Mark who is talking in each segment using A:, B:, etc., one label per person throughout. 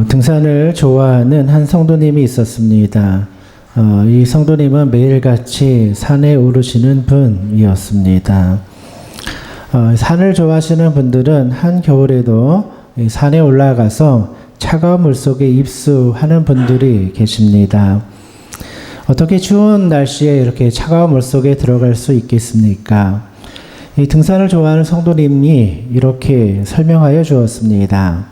A: 등산을 좋아하는 한 성도님이 있었습니다. 이 성도님은 매일같이 산에 오르시는 분이었습니다. 산을 좋아하시는 분들은 한겨울에도 산에 올라가서 차가운 물속에 입수하는 분들이 계십니다. 어떻게 추운 날씨에 이렇게 차가운 물속에 들어갈 수 있겠습니까? 이 등산을 좋아하는 성도님이 이렇게 설명하여 주었습니다.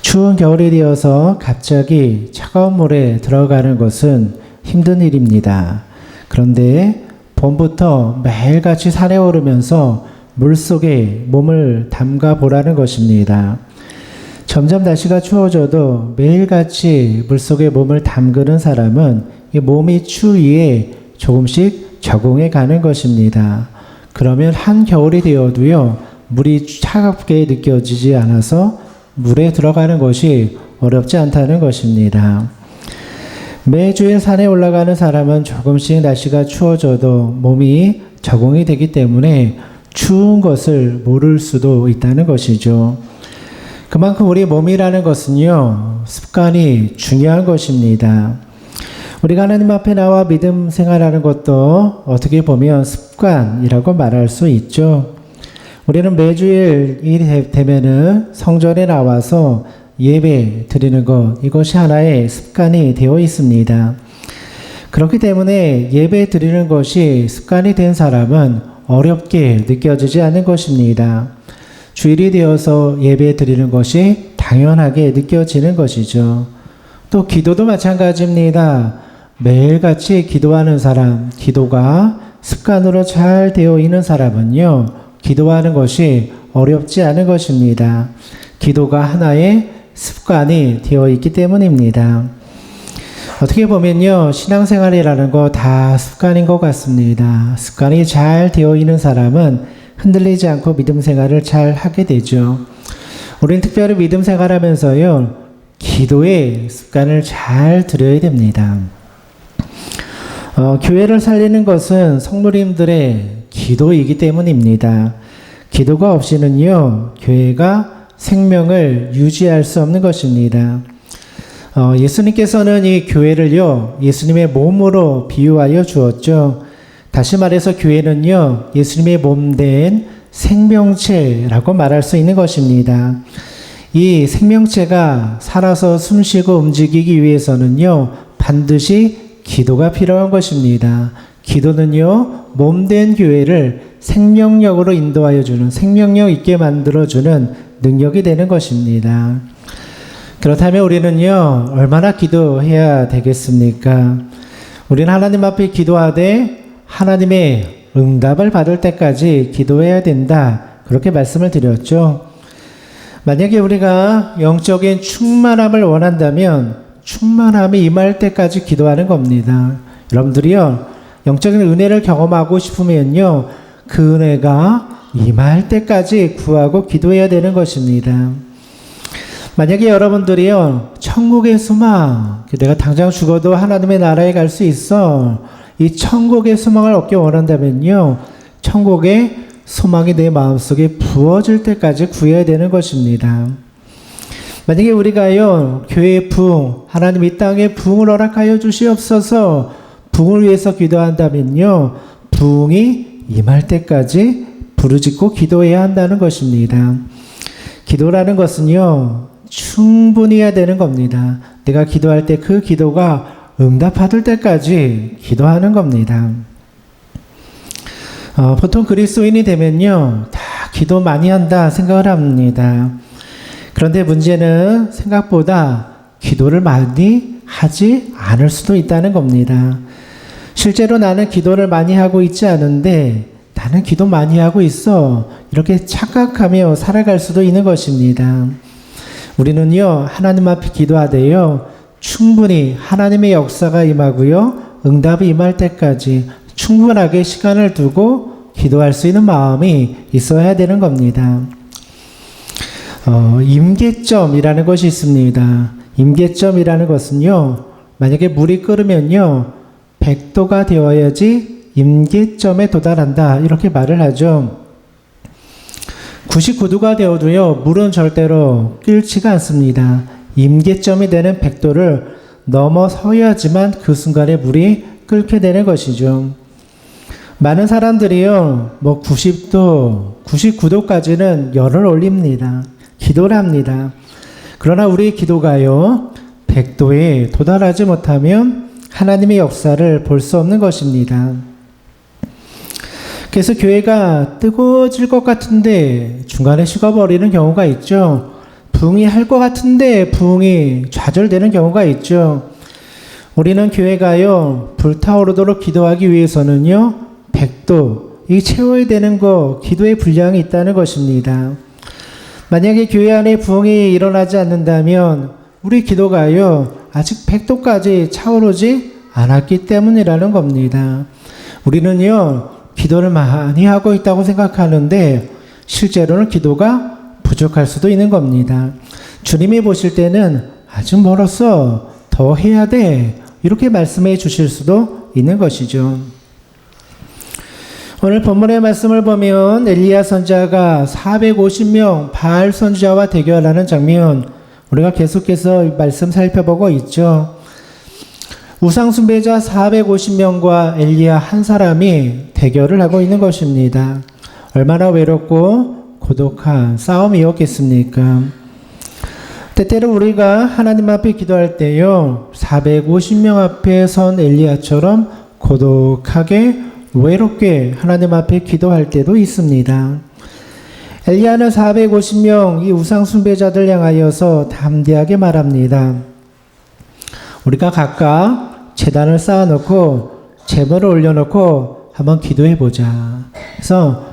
A: 추운 겨울이 되어서 갑자기 차가운 물에 들어가는 것은 힘든 일입니다. 그런데 봄부터 매일같이 산에 오르면서 물속에 몸을 담가 보라는 것입니다. 점점 날씨가 추워져도 매일같이 물속에 몸을 담그는 사람은 이 몸이 추위에 조금씩 적응해 가는 것입니다. 그러면 한겨울이 되어도요, 물이 차갑게 느껴지지 않아서 물에 들어가는 것이 어렵지 않다는 것입니다. 매주일 산에 올라가는 사람은 조금씩 날씨가 추워져도 몸이 적응이 되기 때문에 추운 것을 모를 수도 있다는 것이죠. 그만큼 우리 몸이라는 것은요, 습관이 중요한 것입니다. 우리가 하나님 앞에 나와 믿음 생활하는 것도 어떻게 보면 습관이라고 말할 수 있죠. 우리는 매주일이 되면은 성전에 나와서 예배 드리는 것, 이것이 하나의 습관이 되어 있습니다. 그렇기 때문에 예배 드리는 것이 습관이 된 사람은 어렵게 느껴지지 않는 것입니다. 주일이 되어서 예배 드리는 것이 당연하게 느껴지는 것이죠. 또 기도도 마찬가지입니다. 매일같이 기도하는 사람, 기도가 습관으로 잘 되어 있는 사람은요, 기도하는 것이 어렵지 않은 것입니다. 기도가 하나의 습관이 되어 있기 때문입니다. 어떻게 보면요, 신앙생활이라는 거 다 습관인 것 같습니다. 습관이 잘 되어 있는 사람은 흔들리지 않고 믿음 생활을 잘 하게 되죠. 우리는 특별히 믿음 생활하면서요, 기도의 습관을 잘 들여야 됩니다. 교회를 살리는 것은 성도님들의 기도이기 때문입니다. 기도가 없이는요, 교회가 생명을 유지할 수 없는 것입니다. 예수님께서는 이 교회를요, 예수님의 몸으로 비유하여 주었죠. 다시 말해서 교회는요, 예수님의 몸된 생명체라고 말할 수 있는 것입니다. 이 생명체가 살아서 숨쉬고 움직이기 위해서는요, 반드시 기도가 필요한 것입니다. 기도는요, 몸된 교회를 생명력으로 인도하여 주는, 생명력 있게 만들어주는 능력이 되는 것입니다. 그렇다면 우리는요, 얼마나 기도해야 되겠습니까? 우리는 하나님 앞에 기도하되 하나님의 응답을 받을 때까지 기도해야 된다. 그렇게 말씀을 드렸죠. 만약에 우리가 영적인 충만함을 원한다면 충만함이 임할 때까지 기도하는 겁니다. 여러분들이요, 영적인 은혜를 경험하고 싶으면요, 그 은혜가 임할 때까지 구하고 기도해야 되는 것입니다. 만약에 여러분들이요, 천국의 소망, 내가 당장 죽어도 하나님의 나라에 갈 수 있어, 이 천국의 소망을 얻기 원한다면요, 천국의 소망이 내 마음속에 부어질 때까지 구해야 되는 것입니다. 만약에 우리가요, 교회의 부흥, 하나님 이 땅에 부흥을 허락하여 주시옵소서, 부흥을 위해서 기도한다면요, 부흥이 임할 때까지 부르짖고 기도해야 한다는 것입니다. 기도라는 것은요, 충분히 해야 되는 겁니다. 내가 기도할 때 그 기도가 응답받을 때까지 기도하는 겁니다. 보통 그리스도인이 되면요, 다 기도 많이 한다 생각을 합니다. 그런데 문제는 생각보다 기도를 많이 하지 않을 수도 있다는 겁니다. 실제로 나는 기도를 많이 하고 있지 않은데 나는 기도 많이 하고 있어, 이렇게 착각하며 살아갈 수도 있는 것입니다. 우리는요, 하나님 앞에 기도하되요, 충분히 하나님의 역사가 임하고요, 응답이 임할 때까지 충분하게 시간을 두고 기도할 수 있는 마음이 있어야 되는 겁니다. 임계점이라는 것이 있습니다. 임계점이라는 것은요, 만약에 물이 끓으면요, 100도가 되어야지 임계점에 도달한다, 이렇게 말을 하죠. 99도가 되어도요, 물은 절대로 끓지가 않습니다. 임계점이 되는 100도를 넘어서야지만 그 순간에 물이 끓게 되는 것이죠. 많은 사람들이요, 90도, 99도까지는 열을 올립니다. 기도를 합니다. 그러나 우리 기도가요, 100도에 도달하지 못하면 하나님의 역사를 볼 수 없는 것입니다. 그래서 교회가 뜨거워질 것 같은데 중간에 식어버리는 경우가 있죠. 부흥이 할 것 같은데 부흥이 좌절되는 경우가 있죠. 우리는 교회가요, 불타오르도록 기도하기 위해서는요, 100도, 이 채워야 되는 거, 기도의 분량이 있다는 것입니다. 만약에 교회 안에 부흥이 일어나지 않는다면 우리 기도가요, 아직 100도까지 차오르지 않았기 때문이라는 겁니다. 우리는요, 기도를 많이 하고 있다고 생각하는데 실제로는 기도가 부족할 수도 있는 겁니다. 주님이 보실 때는 아직 멀었어, 더 해야 돼, 이렇게 말씀해 주실 수도 있는 것이죠. 오늘 본문의 말씀을 보면 엘리야 선지자가 450명 바알 선지자와 대결하는 장면, 우리가 계속해서 말씀 살펴보고 있죠. 우상 숭배자 450명과 엘리야 한 사람이 대결을 하고 있는 것입니다. 얼마나 외롭고 고독한 싸움이었겠습니까? 때때로 우리가 하나님 앞에 기도할 때요, 450명 앞에 선 엘리야처럼 고독하게 외롭게 하나님 앞에 기도할 때도 있습니다. 엘리야는 450명 이 우상 숭배자들 향하여서 담대하게 말합니다. 우리가 각각 제단을 쌓아놓고 제물을 올려놓고 한번 기도해보자. 그래서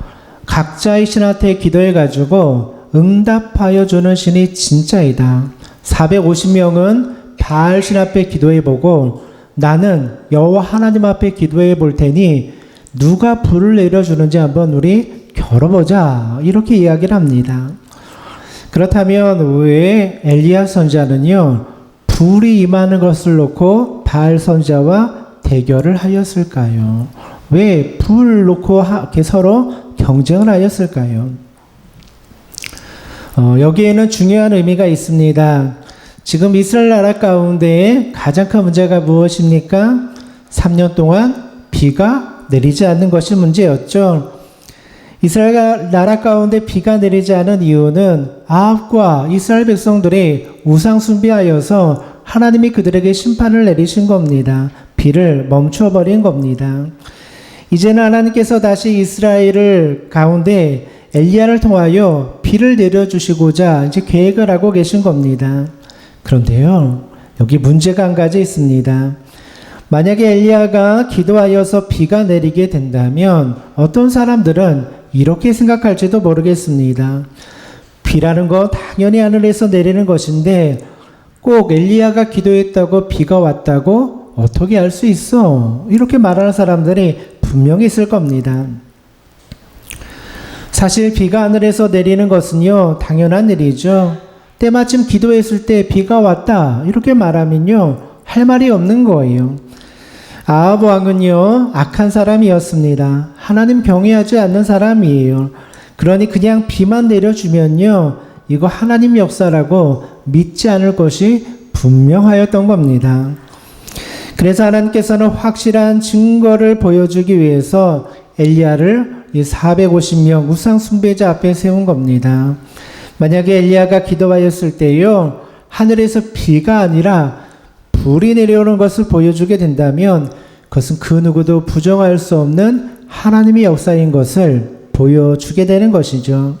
A: 각자의 신한테 기도해가지고 응답하여 주는 신이 진짜이다. 450명은 바알 신 앞에 기도해보고 나는 여호와 하나님 앞에 기도해볼 테니 누가 불을 내려주는지 한번 우리 겨뤄보자. 이렇게 이야기를 합니다. 그렇다면 왜 엘리야 선지자는요, 불이 임하는 것을 놓고 바알 선지자와 대결을 하였을까요? 왜 불 놓고 서로 경쟁을 하였을까요? 여기에는 중요한 의미가 있습니다. 지금 이스라엘 나라 가운데 가장 큰 문제가 무엇입니까? 3년 동안 비가 내리지 않는 것이 문제였죠. 이스라엘 나라 가운데 비가 내리지 않은 이유는 아합과 이스라엘 백성들이 우상 숭배하여서 하나님이 그들에게 심판을 내리신 겁니다. 비를 멈춰버린 겁니다. 이제는 하나님께서 다시 이스라엘 가운데 엘리야를 통하여 비를 내려주시고자 이제 계획을 하고 계신 겁니다. 그런데요, 여기 문제가 한 가지 있습니다. 만약에 엘리야가 기도하여서 비가 내리게 된다면 어떤 사람들은 이렇게 생각할지도 모르겠습니다. 비라는 거 당연히 하늘에서 내리는 것인데 꼭 엘리야가 기도했다고 비가 왔다고 어떻게 알 수 있어? 이렇게 말하는 사람들이 분명히 있을 겁니다. 사실 비가 하늘에서 내리는 것은요, 당연한 일이죠. 때마침 기도했을 때 비가 왔다 이렇게 말하면요, 할 말이 없는 거예요. 아합 왕은요, 악한 사람이었습니다. 하나님 경외하지 않는 사람이에요. 그러니 그냥 비만 내려주면요, 이거 하나님 역사라고 믿지 않을 것이 분명하였던 겁니다. 그래서 하나님께서는 확실한 증거를 보여주기 위해서 엘리야를 이 450명 우상 숭배자 앞에 세운 겁니다. 만약에 엘리야가 기도하였을 때요, 하늘에서 비가 아니라 불이 내려오는 것을 보여주게 된다면 그것은 그 누구도 부정할 수 없는 하나님의 역사인 것을 보여주게 되는 것이죠.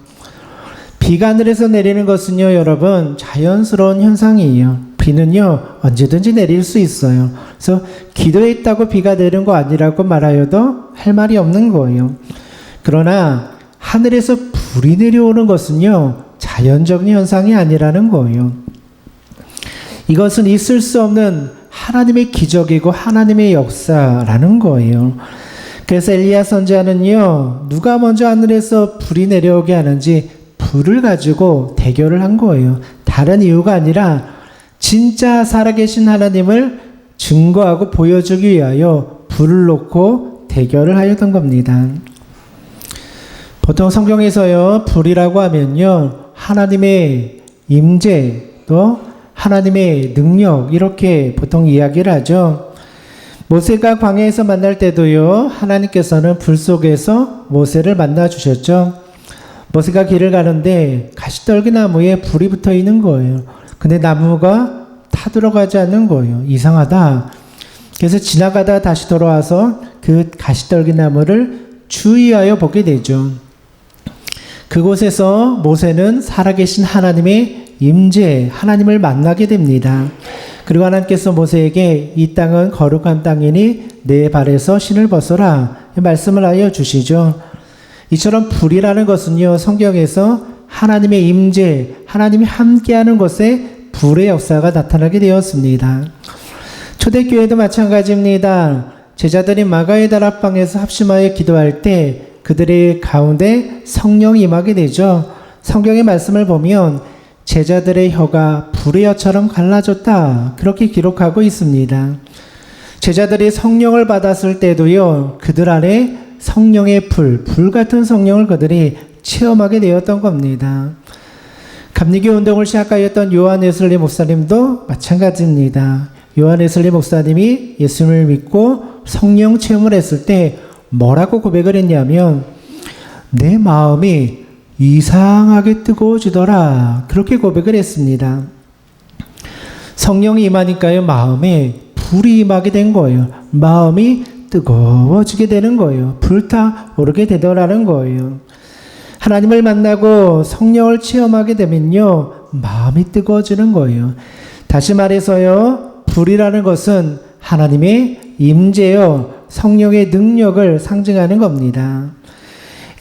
A: 비가 하늘에서 내리는 것은요, 여러분, 자연스러운 현상이에요. 비는요, 언제든지 내릴 수 있어요. 그래서 기도했다고 비가 내린 거 아니라고 말하여도 할 말이 없는 거예요. 그러나 하늘에서 불이 내려오는 것은요, 자연적인 현상이 아니라는 거예요. 이것은 있을 수 없는 하나님의 기적이고 하나님의 역사라는 거예요. 그래서 엘리야 선지자는요, 누가 먼저 하늘에서 불이 내려오게 하는지 불을 가지고 대결을 한 거예요. 다른 이유가 아니라 진짜 살아계신 하나님을 증거하고 보여주기 위하여 불을 놓고 대결을 하였던 겁니다. 보통 성경에서요, 불이라고 하면요, 하나님의 임재 또 하나님의 능력 이렇게 보통 이야기를 하죠. 모세가 광야에서 만날 때도요, 하나님께서는 불 속에서 모세를 만나 주셨죠. 모세가 길을 가는데 가시떨기 나무에 불이 붙어 있는 거예요. 근데 나무가 타들어가지 않는 거예요. 이상하다. 그래서 지나가다 다시 돌아와서 그 가시떨기 나무를 주의하여 보게 되죠. 그곳에서 모세는 살아계신 하나님의 임재, 하나님을 만나게 됩니다. 그리고 하나님께서 모세에게 이 땅은 거룩한 땅이니 내 발에서 신을 벗어라 말씀을 하여 주시죠. 이처럼 불이라는 것은요, 성경에서 하나님의 임재, 하나님이 함께하는 곳에 불의 역사가 나타나게 되었습니다. 초대교회도 마찬가지입니다. 제자들이 마가의 다락방에서 합심하여 기도할 때 그들의 가운데 성령이 임하게 되죠. 성경의 말씀을 보면 제자들의 혀가 불의 혀처럼 갈라졌다, 그렇게 기록하고 있습니다. 제자들이 성령을 받았을 때도요, 그들 안에 성령의 불 같은 성령을 그들이 체험하게 되었던 겁니다. 감리교 운동을 시작하였던 요한 웨슬리 목사님도 마찬가지입니다. 요한 웨슬리 목사님이 예수님을 믿고 성령 체험을 했을 때 뭐라고 고백을 했냐면, 내 마음이 이상하게 뜨거워지더라, 그렇게 고백을 했습니다. 성령이 임하니까요, 마음에 불이 임하게 된 거예요. 마음이 뜨거워지게 되는 거예요. 불타오르게 되더라는 거예요. 하나님을 만나고 성령을 체험하게 되면요, 마음이 뜨거워지는 거예요. 다시 말해서요, 불이라는 것은 하나님의 임재요, 성령의 능력을 상징하는 겁니다.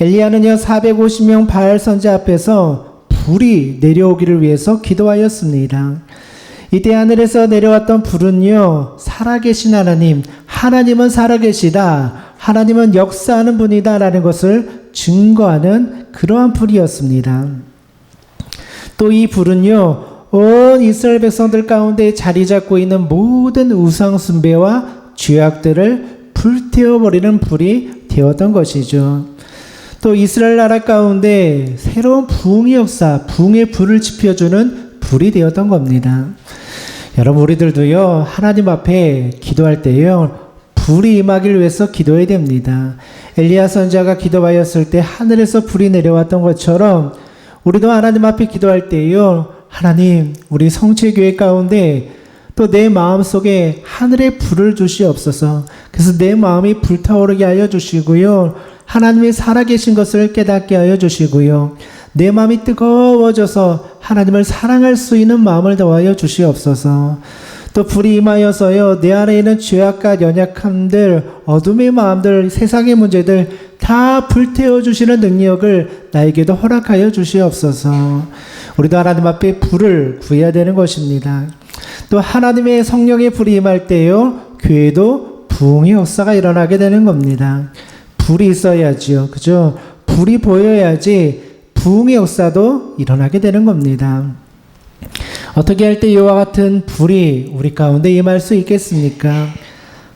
A: 엘리야는요, 450명 바알 선지 앞에서 불이 내려오기를 위해서 기도하였습니다. 이때 하늘에서 내려왔던 불은요, 살아계신 하나님, 하나님은 살아계시다, 하나님은 역사하는 분이다 라는 것을 증거하는 그러한 불이었습니다. 또 이 불은요, 온 이스라엘 백성들 가운데 자리 잡고 있는 모든 우상 숭배와 죄악들을 불태워버리는 불이 되었던 것이죠. 또 이스라엘 나라 가운데 새로운 부흥의 역사, 부흥의 불을 지펴주는 불이 되었던 겁니다. 여러분, 우리들도요, 하나님 앞에 기도할 때요, 불이 임하기를 위해서 기도해야 됩니다. 엘리야 선지자가 기도하였을 때 하늘에서 불이 내려왔던 것처럼 우리도 하나님 앞에 기도할 때요, 하나님, 우리 성체교회 가운데 또 내 마음속에 하늘의 불을 주시옵소서. 그래서 내 마음이 불타오르게 하여 주시고요, 하나님이 살아계신 것을 깨닫게 하여 주시고요, 내 마음이 뜨거워져서 하나님을 사랑할 수 있는 마음을 더하여 주시옵소서. 또 불이 임하여서요, 내 안에 있는 죄악과 연약함들, 어둠의 마음들, 세상의 문제들 다 불태워 주시는 능력을 나에게도 허락하여 주시옵소서. 우리도 하나님 앞에 불을 구해야 되는 것입니다. 또 하나님의 성령의 불이 임할 때요, 교회도 부흥의 역사가 일어나게 되는 겁니다. 불이 있어야지요, 그죠? 불이 보여야지 부흥의 역사도 일어나게 되는 겁니다. 어떻게 할 때 이와 같은 불이 우리 가운데 임할 수 있겠습니까?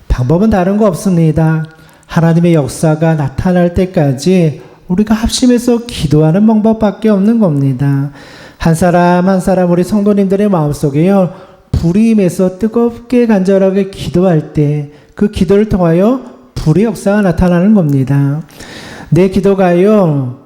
A: 방법은 다른 거 없습니다. 하나님의 역사가 나타날 때까지 우리가 합심해서 기도하는 방법밖에 없는 겁니다. 한 사람 한 사람 우리 성도님들의 마음속에요, 불이 임해서 뜨겁게 간절하게 기도할 때 그 기도를 통하여 불의 역사가 나타나는 겁니다. 내 기도가요,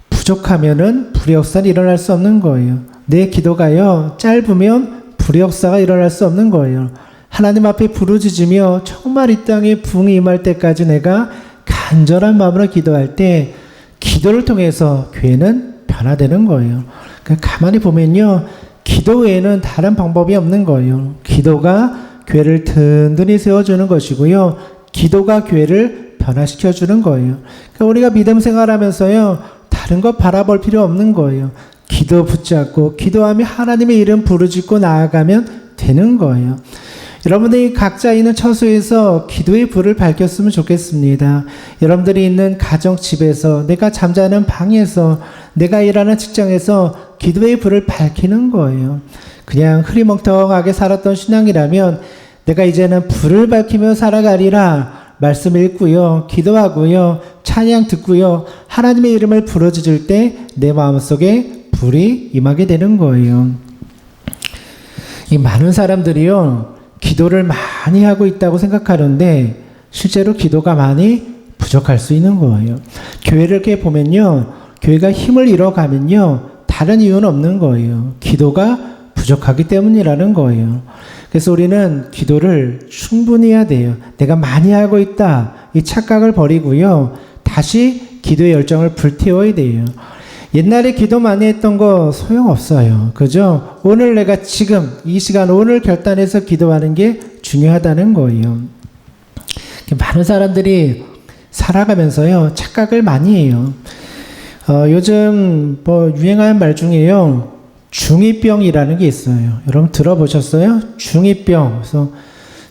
A: 부족하면은 불의 역사는 일어날 수 없는 거예요. 내 기도가요, 짧으면 불의 역사가 일어날 수 없는 거예요. 하나님 앞에 부르짖으며 정말 이 땅에 부흥이 임할 때까지 내가 간절한 마음으로 기도할 때 기도를 통해서 교회는 변화되는 거예요. 가만히 보면요, 기도 외에는 다른 방법이 없는 거예요. 기도가 교회를 든든히 세워주는 것이고요, 기도가 교회를 변화시켜주는 거예요. 그러니까 우리가 믿음 생활하면서요, 다른 거 바라볼 필요 없는 거예요. 기도 붙잡고 기도하며 하나님의 이름 부르짖고 나아가면 되는 거예요. 여러분들이 각자 있는 처소에서 기도의 불을 밝혔으면 좋겠습니다. 여러분들이 있는 가정집에서, 내가 잠자는 방에서, 내가 일하는 직장에서 기도의 불을 밝히는 거예요. 그냥 흐리멍텅하게 살았던 신앙이라면 내가 이제는 불을 밝히며 살아가리라 말씀 읽고요, 기도하고요, 찬양 듣고요, 하나님의 이름을 부르짖을 때 내 마음속에 불이 임하게 되는 거예요. 이 많은 사람들이요, 기도를 많이 하고 있다고 생각하는데 실제로 기도가 많이 부족할 수 있는 거예요. 교회를 이렇게 보면요, 교회가 힘을 잃어가면요, 다른 이유는 없는 거예요. 기도가 부족하기 때문이라는 거예요. 그래서 우리는 기도를 충분히 해야 돼요. 내가 많이 하고 있다, 이 착각을 버리고요, 다시 기도의 열정을 불태워야 돼요. 옛날에 기도 많이 했던 거 소용없어요. 그죠? 오늘 내가 지금 이 시간 오늘 결단해서 기도하는 게 중요하다는 거예요. 많은 사람들이 살아가면서요, 착각을 많이 해요. 요즘 유행하는 말 중에요, 중2병이라는 게 있어요. 여러분 들어보셨어요? 중2병. 그래서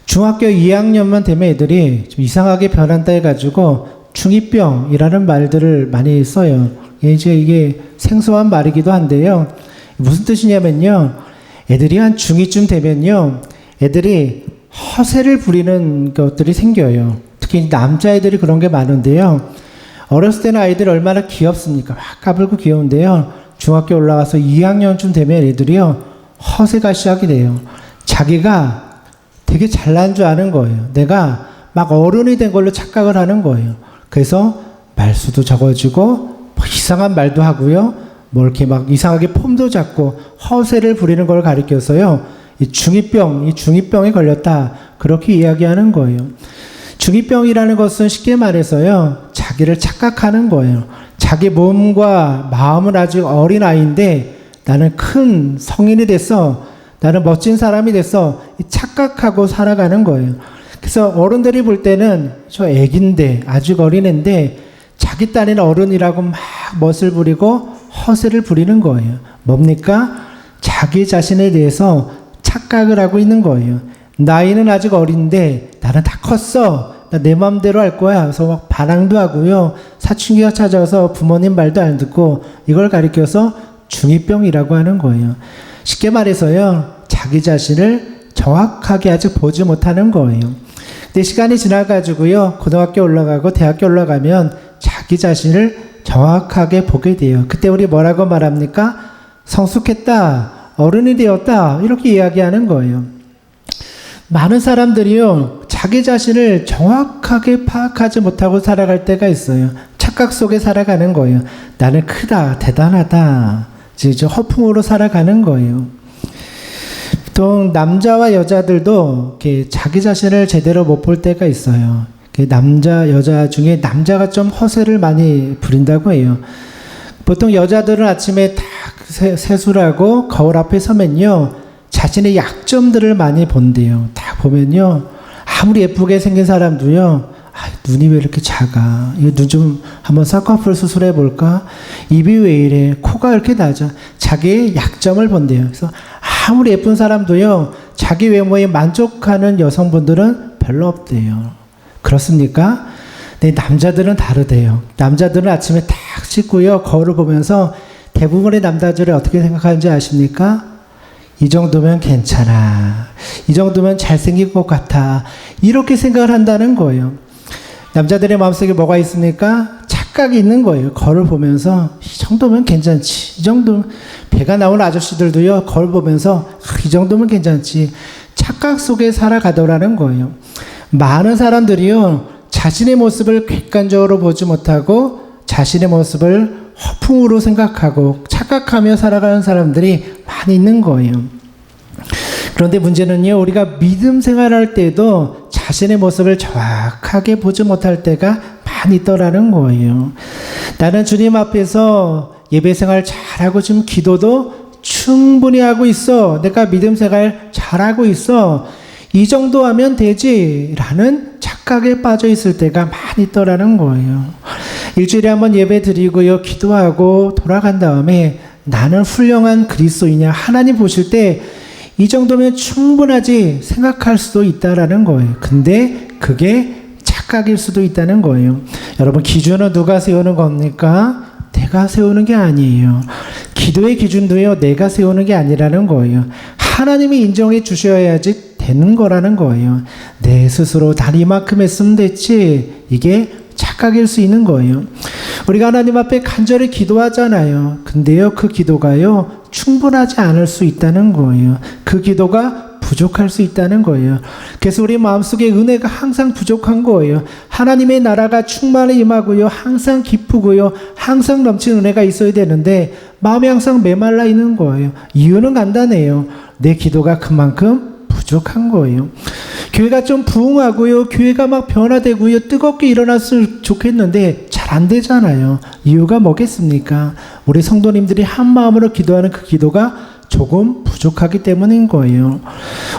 A: 중학교 2학년만 되면 애들이 좀 이상하게 변한다 해가지고 중2병이라는 말들을 많이 써요. 이게 생소한 말이기도 한데요. 무슨 뜻이냐면요, 애들이 한 중2쯤 되면요, 애들이 허세를 부리는 것들이 생겨요. 특히 남자애들이 그런 게 많은데요. 어렸을 때는 아이들이 얼마나 귀엽습니까? 막 까불고 귀여운데요. 중학교 올라가서 2학년쯤 되면 애들이요, 허세가 시작이 돼요. 자기가 되게 잘난 줄 아는 거예요. 내가 막 어른이 된 걸로 착각을 하는 거예요. 그래서 말수도 적어지고 이상한 말도 하고요, 이렇게 막 이상하게 폼도 잡고 허세를 부리는 걸 가리켜서요, 이 중2병에 걸렸다, 그렇게 이야기하는 거예요. 중2병이라는 것은 쉽게 말해서요, 자기를 착각하는 거예요. 자기 몸과 마음은 아직 어린 아이인데 나는 큰 성인이 됐어, 나는 멋진 사람이 됐어, 착각하고 살아가는 거예요. 그래서 어른들이 볼 때는 저 애기인데, 아직 어린애인데 자기 딴에는 어른이라고 막 멋을 부리고 허세를 부리는 거예요. 뭡니까? 자기 자신에 대해서 착각을 하고 있는 거예요. 나이는 아직 어린데 나는 다 컸어, 나 내 마음대로 할 거야. 그래서 막 반항도 하고요, 사춘기가 찾아와서 부모님 말도 안 듣고, 이걸 가리켜서 중2병이라고 하는 거예요. 쉽게 말해서요, 자기 자신을 정확하게 아직 보지 못하는 거예요. 근데 시간이 지나가지고요, 고등학교 올라가고 대학교 올라가면 자기 자신을 정확하게 보게 돼요. 그때 우리 뭐라고 말합니까? 성숙했다, 어른이 되었다, 이렇게 이야기하는 거예요. 많은 사람들이요, 자기 자신을 정확하게 파악하지 못하고 살아갈 때가 있어요. 착각 속에 살아가는 거예요. 나는 크다, 대단하다, 허풍으로 살아가는 거예요. 보통 남자와 여자들도 이렇게 자기 자신을 제대로 못 볼 때가 있어요. 남자, 여자 중에 남자가 좀 허세를 많이 부린다고 해요. 보통 여자들은 아침에 딱 세수하고 거울 앞에 서면요, 자신의 약점들을 많이 본대요. 딱 보면요, 아무리 예쁘게 생긴 사람도요, 눈이 왜 이렇게 작아, 이거 눈 좀 한번 쌍꺼풀 수술해 볼까, 입이 왜 이래, 코가 이렇게 낮아, 자기의 약점을 본대요. 그래서 아무리 예쁜 사람도요, 자기 외모에 만족하는 여성분들은 별로 없대요. 그렇습니까? 네, 남자들은 다르대요. 남자들은 아침에 딱 씻고요, 거울을 보면서 대부분의 남자들이 어떻게 생각하는지 아십니까? 이 정도면 괜찮아, 이 정도면 잘생긴 것 같아, 이렇게 생각을 한다는 거예요. 남자들의 마음속에 뭐가 있습니까? 착각이 있는 거예요. 거울 보면서 이 정도면 괜찮지, 이 정도면, 배가 나온 아저씨들도요, 거울 보면서 이 정도면 괜찮지, 착각 속에 살아가더라는 거예요. 많은 사람들이요, 자신의 모습을 객관적으로 보지 못하고 자신의 모습을 허풍으로 생각하고 착각하며 살아가는 사람들이 많이 있는 거예요. 그런데 문제는요, 우리가 믿음 생활할 때도 자신의 모습을 정확하게 보지 못할 때가 많이 있더라는 거예요. 나는 주님 앞에서 예배 생활 잘하고 지금 기도도 충분히 하고 있어, 내가 믿음 생활 잘하고 있어, 이 정도 하면 되지 라는 착각에 빠져 있을 때가 많이 있더라는 거예요. 일주일에 한번 예배 드리고요, 기도하고 돌아간 다음에 나는 훌륭한 그리스도이냐, 하나님 보실 때 이 정도면 충분하지 생각할 수도 있다라는 거예요. 근데 그게 착각일 수도 있다는 거예요. 여러분, 기준은 누가 세우는 겁니까? 내가 세우는 게 아니에요. 기도의 기준도요, 내가 세우는 게 아니라는 거예요. 하나님이 인정해 주셔야지 되는 거라는 거예요. 내 스스로 단 이만큼 했으면 됐지, 이게 착각일 수 있는 거예요. 우리가 하나님 앞에 간절히 기도하잖아요. 근데요, 그 기도가요, 충분하지 않을 수 있다는 거예요. 그 기도가 부족할 수 있다는 거예요. 그래서 우리 마음속에 은혜가 항상 부족한 거예요. 하나님의 나라가 충만히 임하고요, 항상 기쁘고요, 항상 넘치는 은혜가 있어야 되는데 마음이 항상 메말라 있는 거예요. 이유는 간단해요. 내 기도가 그만큼 부족한 거예요. 교회가 좀 부흥하고요, 교회가 막 변화되고요, 뜨겁게 일어났으면 좋겠는데 잘 안 되잖아요. 이유가 뭐겠습니까? 우리 성도님들이 한 마음으로 기도하는 그 기도가 조금 부족하기 때문인 거예요.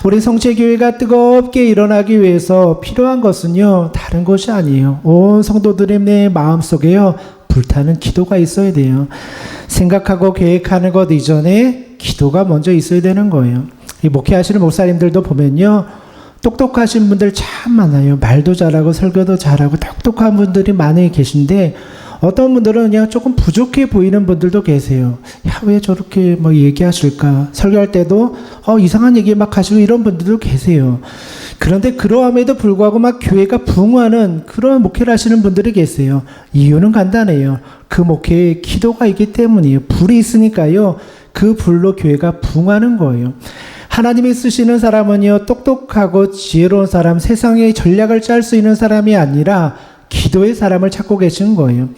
A: 우리 성체교회가 뜨겁게 일어나기 위해서 필요한 것은요, 다른 것이 아니에요. 온 성도들의 내 마음속에요, 불타는 기도가 있어야 돼요. 생각하고 계획하는 것 이전에 기도가 먼저 있어야 되는 거예요. 이 목회하시는 목사님들도 보면요, 똑똑하신 분들 참 많아요. 말도 잘하고 설교도 잘하고 똑똑한 분들이 많이 계신데 어떤 분들은 그냥 조금 부족해 보이는 분들도 계세요. 야, 왜 저렇게 뭐 얘기하실까? 설교할 때도 이상한 얘기 막 하시고 이런 분들도 계세요. 그런데 그러함에도 불구하고 막 교회가 부흥하는 그런 목회를 하시는 분들이 계세요. 이유는 간단해요. 그 목회에 기도가 있기 때문이에요. 불이 있으니까요, 그 불로 교회가 부흥하는 거예요. 하나님이 쓰시는 사람은요, 똑똑하고 지혜로운 사람, 세상의 전략을 짤 수 있는 사람이 아니라 기도의 사람을 찾고 계신 거예요.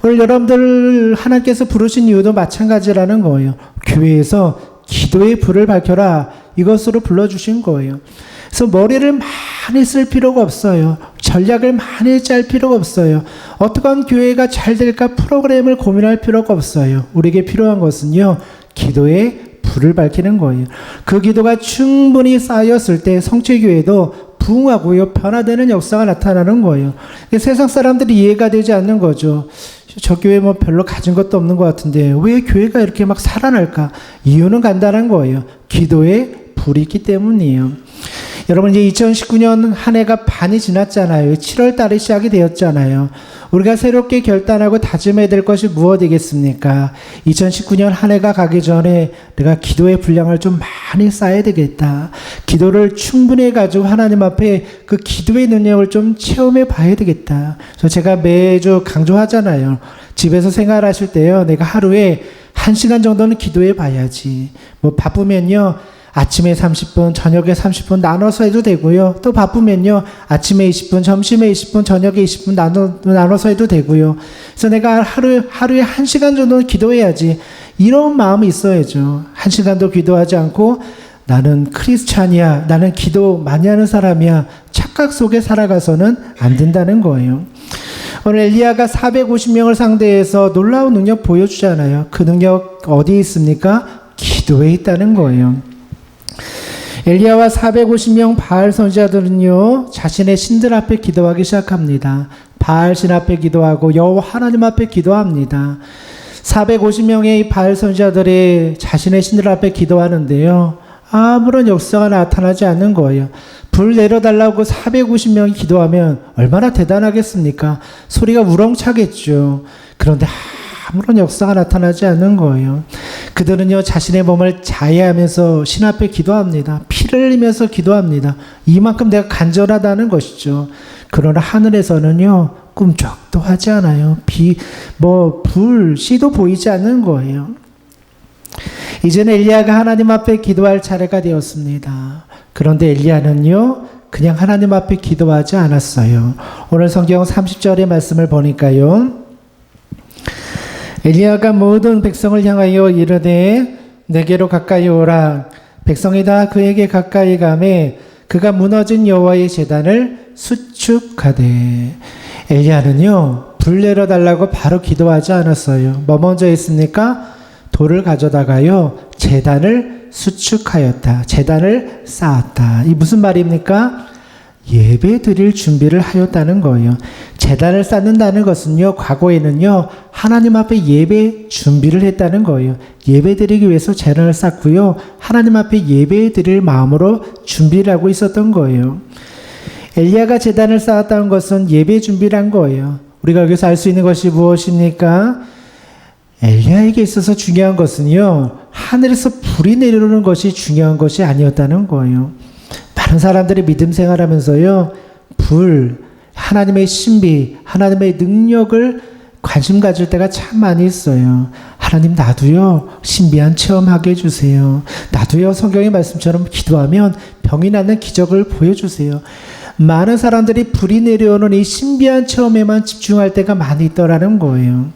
A: 오늘 여러분들 하나님께서 부르신 이유도 마찬가지라는 거예요. 교회에서 기도의 불을 밝혀라, 이것으로 불러주신 거예요. 그래서 머리를 많이 쓸 필요가 없어요. 전략을 많이 짤 필요가 없어요. 어떻게 하면 교회가 잘 될까 프로그램을 고민할 필요가 없어요. 우리에게 필요한 것은요, 기도의 불을 밝히는 거예요. 그 기도가 충분히 쌓였을 때 성체교회도 부흥하고요, 변화되는 역사가 나타나는 거예요. 세상 사람들이 이해가 되지 않는 거죠. 저 교회 뭐 별로 가진 것도 없는 것 같은데 왜 교회가 이렇게 막 살아날까? 이유는 간단한 거예요. 기도에 불이 있기 때문이에요. 여러분, 이제 2019년 한 해가 반이 지났잖아요. 7월 달에 시작이 되었잖아요. 우리가 새롭게 결단하고 다짐해야 될 것이 무엇이겠습니까? 2019년 한 해가 가기 전에 내가 기도의 분량을 좀 많이 쌓아야 되겠다. 기도를 충분히 해가지고 하나님 앞에 그 기도의 능력을 좀 체험해 봐야 되겠다. 제가 매주 강조하잖아요. 집에서 생활하실 때요, 내가 하루에 1시간 정도는 기도해 봐야지. 뭐 바쁘면요, 아침에 30분, 저녁에 30분 나눠서 해도 되고요. 또 바쁘면요, 아침에 20분, 점심에 20분, 저녁에 20분 나눠서 해도 되고요. 그래서 내가 하루에 1시간 정도는 기도해야지. 이런 마음이 있어야죠. 1시간도 기도하지 않고 나는 크리스찬이야, 나는 기도 많이 하는 사람이야, 착각 속에 살아가서는 안 된다는 거예요. 오늘 엘리야가 450명을 상대해서 놀라운 능력 보여주잖아요. 그 능력 어디에 있습니까? 기도에 있다는 거예요. 엘리야와 450명 바알 선지자들은요, 자신의 신들 앞에 기도하기 시작합니다. 바알 신 앞에 기도하고 여호와 하나님 앞에 기도합니다. 450명의 이 바알 선지자들이 자신의 신들 앞에 기도하는데요, 아무런 역사가 나타나지 않는 거예요. 불 내려달라고 450명이 기도하면 얼마나 대단하겠습니까? 소리가 우렁차겠죠. 그런데 아무런 역사가 나타나지 않는 거예요. 그들은요, 자신의 몸을 자해하면서 신 앞에 기도합니다. 피를 흘리면서 기도합니다. 이만큼 내가 간절하다는 것이죠. 그러나 하늘에서는요, 꿈쩍도 하지 않아요. 씨도 보이지 않는 거예요. 이제는 엘리야가 하나님 앞에 기도할 차례가 되었습니다. 그런데 엘리야는요, 그냥 하나님 앞에 기도하지 않았어요. 오늘 성경 30절의 말씀을 보니까요, 엘리야가 모든 백성을 향하여 이르되 내게로 가까이 오라. 백성이 다 그에게 가까이 가매 그가 무너진 여호와의 제단을 수축하되. 엘리야는요, 불 내려달라고 바로 기도하지 않았어요. 뭐 먼저 했습니까? 돌을 가져다가요, 제단을 수축하였다. 제단을 쌓았다. 이 무슨 말입니까? 예배 드릴 준비를 하였다는 거예요. 제단을 쌓는다는 것은요, 과거에는요, 하나님 앞에 예배 준비를 했다는 거예요. 예배 드리기 위해서 제단을 쌓고요, 하나님 앞에 예배 드릴 마음으로 준비를 하고 있었던 거예요. 엘리야가 제단을 쌓았다는 것은 예배 준비를 한 거예요. 우리가 여기서 알 수 있는 것이 무엇입니까? 엘리야에게 있어서 중요한 것은요, 하늘에서 불이 내려오는 것이 중요한 것이 아니었다는 거예요. 많은 사람들이 믿음 생활하면서요, 하나님의 신비, 하나님의 능력을 관심 가질 때가 참 많이 있어요. 하나님 나도요 신비한 체험하게 해주세요. 나도요 성경의 말씀처럼 기도하면 병이 낫는 기적을 보여주세요. 많은 사람들이 불이 내려오는 이 신비한 체험에만 집중할 때가 많이 있더라는 거예요.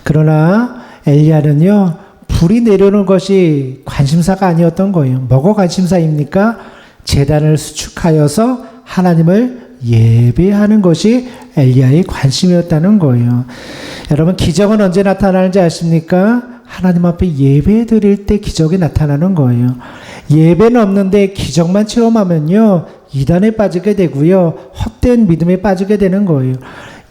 A: 그러나 엘리야는요 불이 내려오는 것이 관심사가 아니었던 거예요. 뭐가 관심사입니까? 제단을 수축하여서 하나님을 예배하는 것이 엘리야의 관심이었다는 거예요. 여러분 기적은 언제 나타나는지 아십니까? 하나님 앞에 예배 드릴 때 기적이 나타나는 거예요. 예배는 없는데 기적만 체험하면요 이단에 빠지게 되고요 헛된 믿음에 빠지게 되는 거예요.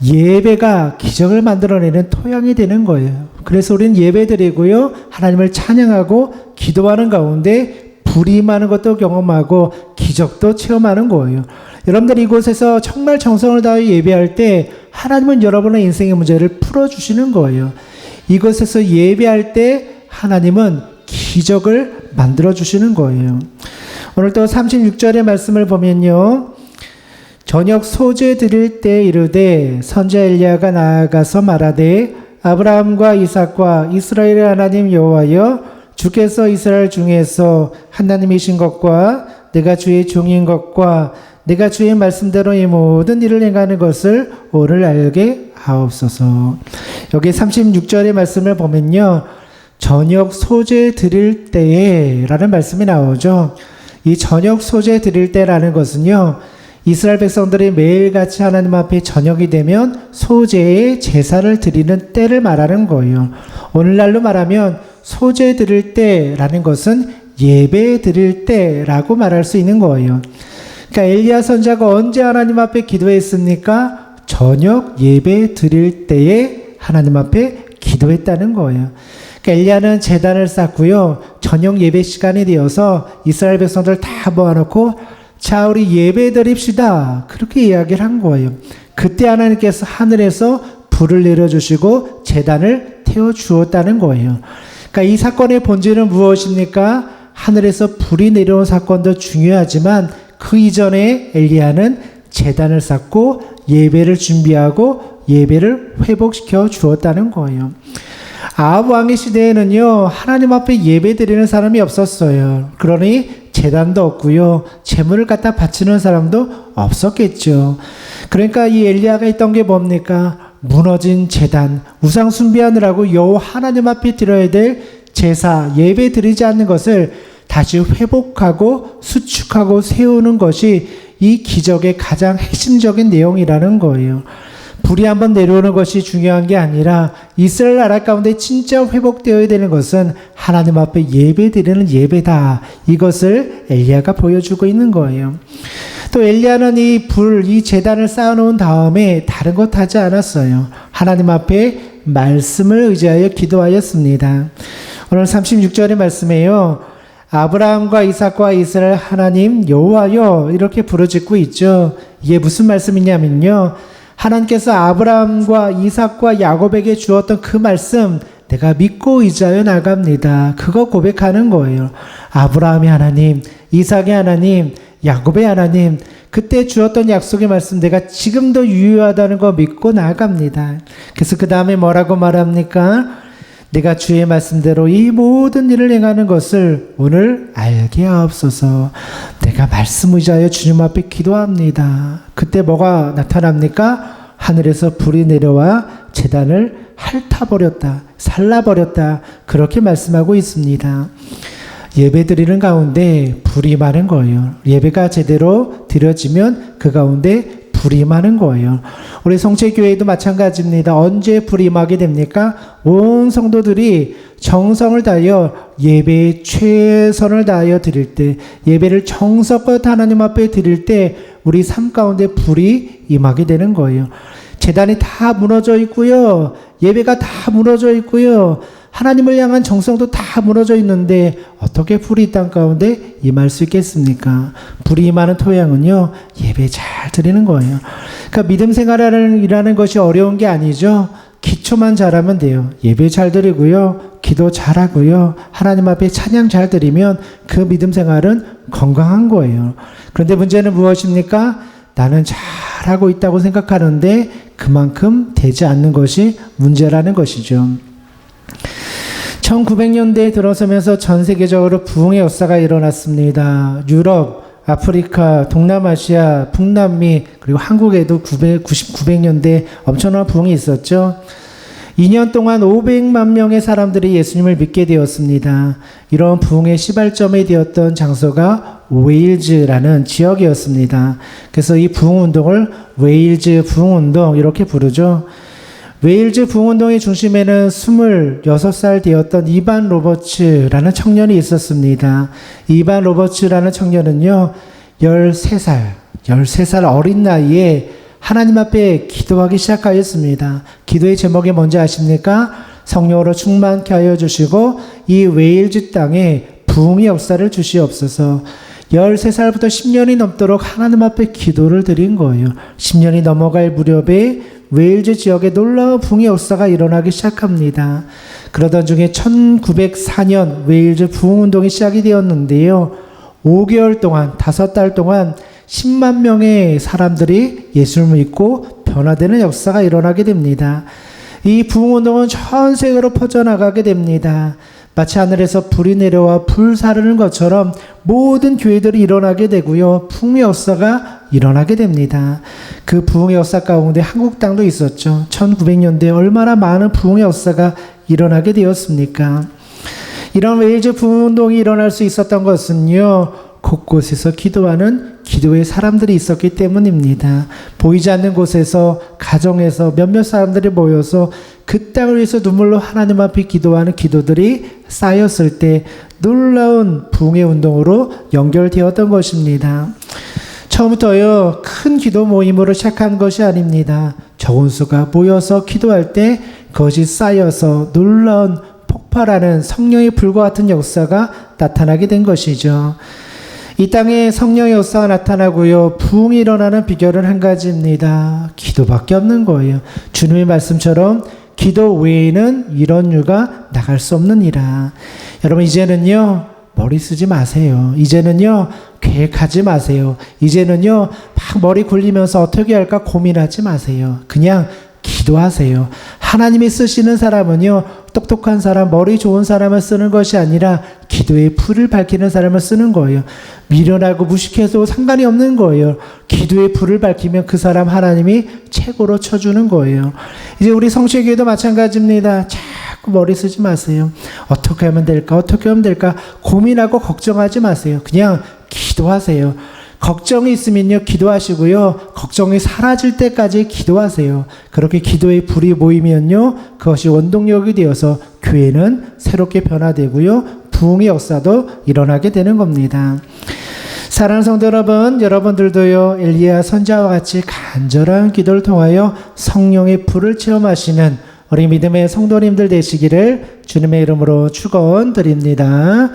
A: 예배가 기적을 만들어내는 토양이 되는 거예요. 그래서 우리는 예배 드리고요 하나님을 찬양하고 기도하는 가운데 불이 임하는 것도 경험하고 기적도 체험하는 거예요. 여러분들 이곳에서 정말 정성을 다해 예배할 때 하나님은 여러분의 인생의 문제를 풀어주시는 거예요. 이곳에서 예배할 때 하나님은 기적을 만들어주시는 거예요. 오늘 또 36절의 말씀을 보면요. 저녁 소제 드릴 때 이르되 선지자 엘리야가 나아가서 말하되 아브라함과 이삭과 이스라엘의 하나님 여호와여 주께서 이스라엘 중에서 하나님이신 것과 내가 주의 종인 것과 내가 주의 말씀대로 이 모든 일을 행하는 것을 오늘 알게 하옵소서. 여기 36절의 말씀을 보면요. 저녁 소제 드릴 때에 라는 말씀이 나오죠. 이 저녁 소제 드릴 때라는 것은요. 이스라엘 백성들이 매일같이 하나님 앞에 저녁이 되면 소제의 제사를 드리는 때를 말하는 거예요. 오늘날로 말하면 소제 드릴 때라는 것은 예배 드릴 때라고 말할 수 있는 거예요. 그러니까 엘리야 선지자가 언제 하나님 앞에 기도했습니까? 저녁 예배 드릴 때에 하나님 앞에 기도했다는 거예요. 그러니까 엘리야는 제단을 쌓고요. 저녁 예배 시간이 되어서 이스라엘 백성들 다 모아놓고 자 우리 예배 드립시다. 그렇게 이야기를 한 거예요. 그때 하나님께서 하늘에서 불을 내려주시고 제단을 태워주었다는 거예요. 그러니까 이 사건의 본질은 무엇입니까? 하늘에서 불이 내려온 사건도 중요하지만 그 이전에 엘리야는 제단을 쌓고 예배를 준비하고 예배를 회복시켜 주었다는 거예요. 아합 왕의 시대에는요 하나님 앞에 예배 드리는 사람이 없었어요. 그러니 제단도 없고요 제물을 갖다 바치는 사람도 없었겠죠. 그러니까 이 엘리야가 했던 게 뭡니까? 무너진 제단, 우상 숭배하느라고 여호와 하나님 앞에 드려야 될 제사, 예배 드리지 않는 것을 다시 회복하고 수축하고 세우는 것이 이 기적의 가장 핵심적인 내용이라는 거예요. 불이 한번 내려오는 것이 중요한 게 아니라 이스라엘 나라 가운데 진짜 회복되어야 되는 것은 하나님 앞에 예배 드리는 예배다. 이것을 엘리야가 보여주고 있는 거예요. 또 엘리야는 이 제단을 쌓아놓은 다음에 다른 것 하지 않았어요. 하나님 앞에 말씀을 의지하여 기도하였습니다. 오늘 36절의 말씀에요. 아브라함과 이삭과 이스라엘 하나님 여호와여 이렇게 부르짖고 있죠. 이게 무슨 말씀이냐면요. 하나님께서 아브라함과 이삭과 야곱에게 주었던 그 말씀 내가 믿고 의지하여 나갑니다. 그거 고백하는 거예요. 아브라함의 하나님, 이삭의 하나님, 야곱의 하나님 그때 주었던 약속의 말씀 내가 지금도 유효하다는 거 믿고 나갑니다. 그래서 그 다음에 뭐라고 말합니까? 내가 주의 말씀대로 이 모든 일을 행하는 것을 오늘 알게 하옵소서. 내가 말씀 의지하여 주님 앞에 기도합니다. 그때 뭐가 나타납니까? 하늘에서 불이 내려와 제단을 핥아버렸다. 살라버렸다. 그렇게 말씀하고 있습니다. 예배 드리는 가운데 불이 임하는 거예요. 예배가 제대로 드려지면 그 가운데 불이 임하는 거예요. 우리 성체교회도 마찬가지입니다. 언제 불이 임하게 됩니까? 온 성도들이 정성을 다하여 예배에 최선을 다하여 드릴 때, 예배를 정성껏 하나님 앞에 드릴 때 우리 삶 가운데 불이 임하게 되는 거예요. 제단이 다 무너져 있고요. 예배가 다 무너져 있고요. 하나님을 향한 정성도 다 무너져 있는데 어떻게 불이 이 땅 가운데 임할 수 있겠습니까? 불이 임하는 토양은요. 예배 잘 드리는 거예요. 그러니까 믿음 생활이라는 것이 어려운 게 아니죠. 기초만 잘하면 돼요. 예배 잘 드리고요. 기도 잘하고요. 하나님 앞에 찬양 잘 드리면 그 믿음 생활은 건강한 거예요. 그런데 문제는 무엇입니까? 나는 잘하고 있다고 생각하는데 그만큼 되지 않는 것이 문제라는 것이죠. 1900년대에 들어서면서 전 세계적으로 부흥의 역사가 일어났습니다. 유럽, 아프리카, 동남아시아, 북남미, 그리고 한국에도 900년대 엄청난 부흥이 있었죠. 2년 동안 500만 명의 사람들이 예수님을 믿게 되었습니다. 이런 부흥의 시발점이 되었던 장소가 웨일즈라는 지역이었습니다. 그래서 이 부흥운동을 웨일즈 부흥운동 이렇게 부르죠. 웨일즈 부흥운동의 중심에는 26살 되었던 이반 로버츠라는 청년이 있었습니다. 이반 로버츠라는 청년은요, 13살 어린 나이에 하나님 앞에 기도하기 시작하였습니다. 기도의 제목이 뭔지 아십니까? 성령으로 충만케 하여 주시고 이 웨일즈 땅에 부흥의 역사를 주시옵소서. 13살부터 10년이 넘도록 하나님 앞에 기도를 드린 거예요. 10년이 넘어갈 무렵에 웨일즈 지역에 놀라운 부흥의 역사가 일어나기 시작합니다. 그러던 중에 1904년 웨일즈 부흥운동이 시작이 되었는데요. 5개월 동안, 5달 동안 10만 명의 사람들이 예수를 믿고 변화되는 역사가 일어나게 됩니다. 이 부흥운동은 전 세계로 퍼져나가게 됩니다. 마치 하늘에서 불이 내려와 불사르는 것처럼 모든 교회들이 일어나게 되고요. 부흥의 역사가 일어나게 됩니다. 그 부흥의 역사 가운데 한국 땅도 있었죠. 1900년대에 얼마나 많은 부흥의 역사가 일어나게 되었습니까? 이런 웨일즈 부흥운동이 일어날 수 있었던 것은요. 곳곳에서 기도하는 기도의 사람들이 있었기 때문입니다. 보이지 않는 곳에서 가정에서 몇몇 사람들이 모여서 그 땅을 위해서 눈물로 하나님 앞에 기도하는 기도들이 쌓였을 때 놀라운 부흥의 운동으로 연결되었던 것입니다. 처음부터요, 큰 기도 모임으로 시작한 것이 아닙니다. 적은 수가 모여서 기도할 때 그것이 쌓여서 놀라운 폭발하는 성령의 불과 같은 역사가 나타나게 된 것이죠. 이 땅에 성령의 역사가 나타나고요. 부흥이 일어나는 비결은 한 가지입니다. 기도밖에 없는 거예요. 주님의 말씀처럼 기도 외에는 이런 유가 나갈 수 없느니라. 여러분 이제는요. 머리 쓰지 마세요. 이제는요. 계획하지 마세요. 이제는요. 막 머리 굴리면서 어떻게 할까 고민하지 마세요. 그냥 기도하세요. 하나님이 쓰시는 사람은요, 똑똑한 사람, 머리 좋은 사람을 쓰는 것이 아니라 기도의 불을 밝히는 사람을 쓰는 거예요. 미련하고 무식해도 상관이 없는 거예요. 기도의 불을 밝히면 그 사람 하나님이 최고로 쳐주는 거예요. 이제 우리 성취교회도 마찬가지입니다. 자꾸 머리 쓰지 마세요. 어떻게 하면 될까? 어떻게 하면 될까? 고민하고 걱정하지 마세요. 그냥 기도하세요. 걱정이 있으면요, 기도하시고요. 걱정이 사라질 때까지 기도하세요. 그렇게 기도의 불이 모이면요, 그것이 원동력이 되어서 교회는 새롭게 변화되고요, 부흥의 역사도 일어나게 되는 겁니다. 사랑하는 성도 여러분, 여러분들도요, 엘리야 선지자와 같이 간절한 기도를 통하여 성령의 불을 체험하시는 우리 믿음의 성도님들 되시기를 주님의 이름으로 축원드립니다.